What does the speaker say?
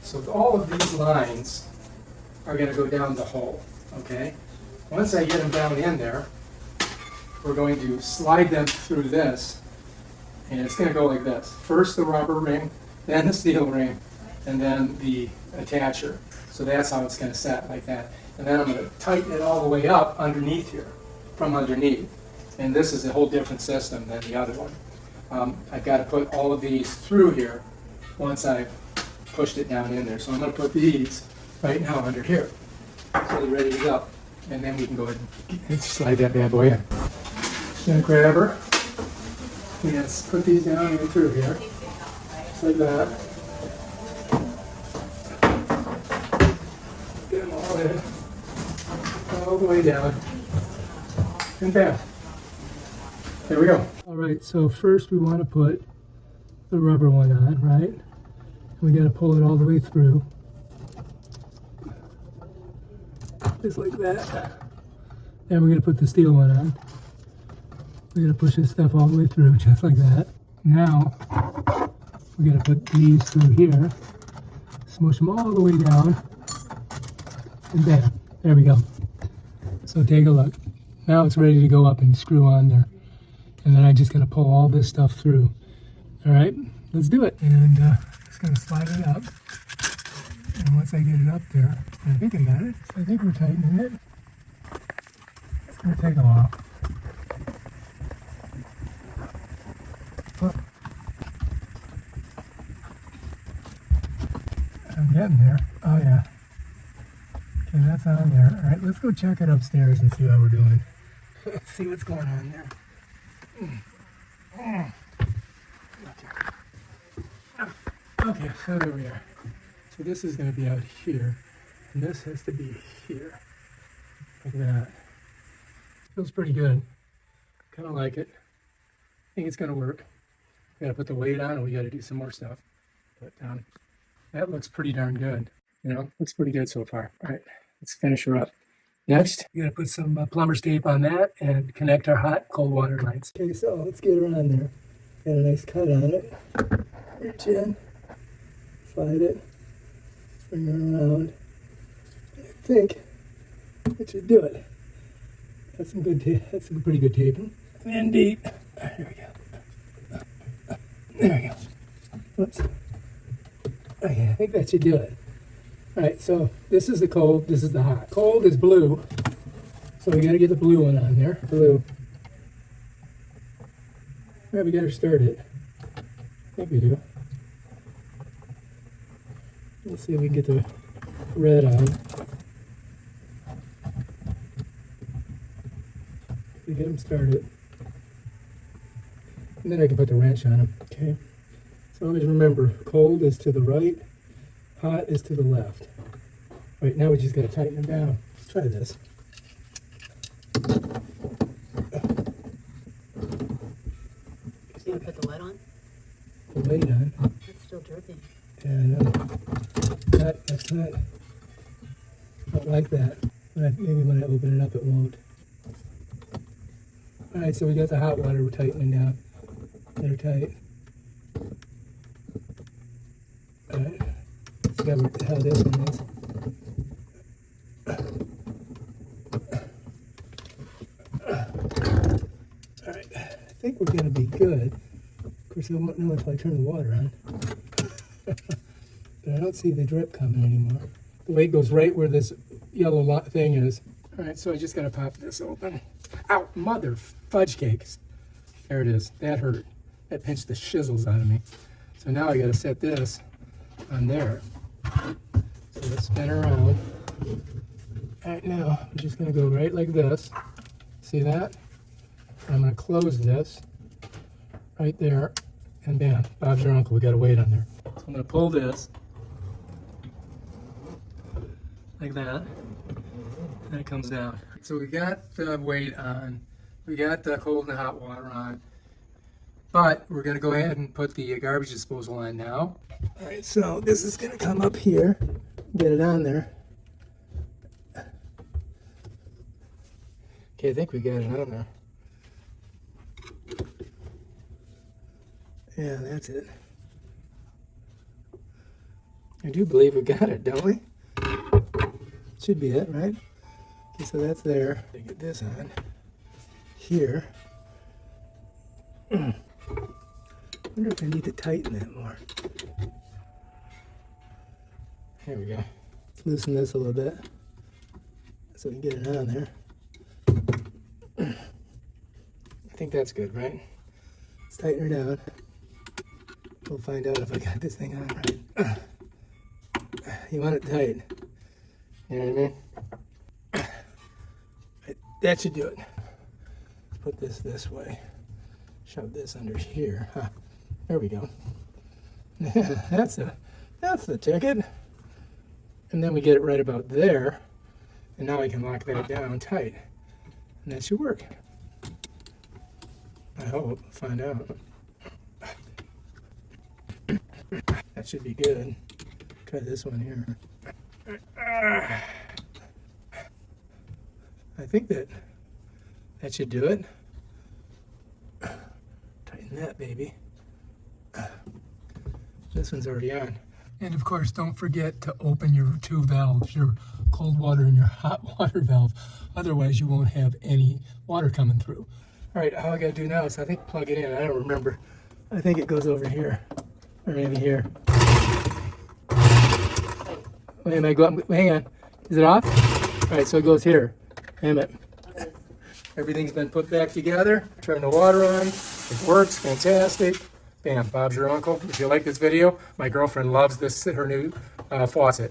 So all of these lines are going to go down the hole, okay? Once I get them down in there, we're going to slide them through this, and it's going to go like this. First the rubber ring, then the steel ring, and then the attacher. So that's how it's going to set, like that. And then I'm going to tighten it all the way up underneath here, from underneath. And this is a whole different system than the other one. I've got to put all of these through here once I've pushed it down in there. So I'm going to put these right now under here. So they're ready to go. And then we can go ahead and slide that bad boy in. Just going to grab her. Let's put these down in through here. Just like that. Get them all in. All the way down. And bam. There we go. All right, so first we want to put the rubber one on, right? We got to pull it all the way through. Just like that. Then we're going to put the steel one on. We're going to push this stuff all the way through, just like that. Now, we're going to put these through here. Smush them all the way down. And bam. There we go. So take a look. Now it's ready to go up and screw on there. And then I'm just going to pull all this stuff through. All right, let's do it. And just going to slide it up. And once I get it up there, I think I got it. So I think we're tightening it. It's going to take a while. But I'm getting there. Oh yeah. Okay, that's on there. All right, let's go check it upstairs and see how we're doing. Let's see what's going on there. Okay, so there we are. So this is going to be out here, and this has to be here, like that. Feels pretty good. Kind of like it. I think it's going to work. We got to put the weight on, and we got to do some more stuff. But that looks pretty darn good. You know, looks pretty good so far. All right, let's finish her up. Next, we got to put some plumber's tape on that and connect our hot cold water lines. Okay, so let's get her on there. Got a nice cut on it. Reach in, slide it, bring her around. I think that should do it. That's some good tape. That's some pretty good taping. In deep. There we go. There we go. Oops. Okay, I think that should do it. All right, so this is the cold, this is the hot. Cold is blue, so we got to get the blue one on there. Blue. All right, we got her started. I think we do. Let's see if we can get the red on. We get them started. And then I can put the wrench on them, okay? So always remember, cold is to the right, hot is to the left. Right, now we just got to tighten them down. Let's try this. You gonna put the lead on? The weight on. It's still dripping. And that's not like that. Maybe when I open it up, it won't. All right, so we got the hot water. We're tightening down. Get her tight. All right. Let's see how this one is. All right. I think we're going to be good. Of course, I won't know until I turn the water on. But I don't see the drip coming anymore. The weight goes right where this yellow thing is. All right, so I just got to pop this open. Ow, mother fudge cakes. There it is. That hurt. That pinched the shizzles out of me. So now I got to set this on there. So let's spin around. All right, now I'm just going to go right like this. See that? And I'm going to close this right there. And bam, Bob's your uncle. We got a weight on there. So I'm going to pull this like that. And it comes down. So we got the weight on. We got the cold and hot water on. But we're going to go ahead and put the garbage disposal on now. All right, so this is going to come up here. Get it on there. Okay, I think we got it on there. Yeah, that's it. I do believe we got it, don't we? Should be it, right? Okay, so that's there. Get this on here. Wonder if I need to tighten that more. There we go. Let's loosen this a little bit so we can get it on there. I think that's good, right? Let's tighten her down. We'll find out if I got this thing on right. You want it tight. You know what I mean? Right, that should do it. Let's put this way. Shove this under here. Huh. There we go. that's the ticket. And then we get it right about there. And now I can lock that down tight. And that should work. I hope. Find out. That should be good. Try this one here. I think that should do it. Tighten that, baby. This one's already on. And of course, don't forget to open your two valves, your cold water and your hot water valve. Otherwise, you won't have any water coming through. All right, all I gotta do now is I think plug it in. I don't remember. I think it goes over here, or maybe here. Wait, hang on. Is it off? All right, so it goes here. Damn it. Everything's been put back together. Turn the water on. It works. Fantastic. Bam. Bob's your uncle. If you like this video, my girlfriend loves this, her new faucet.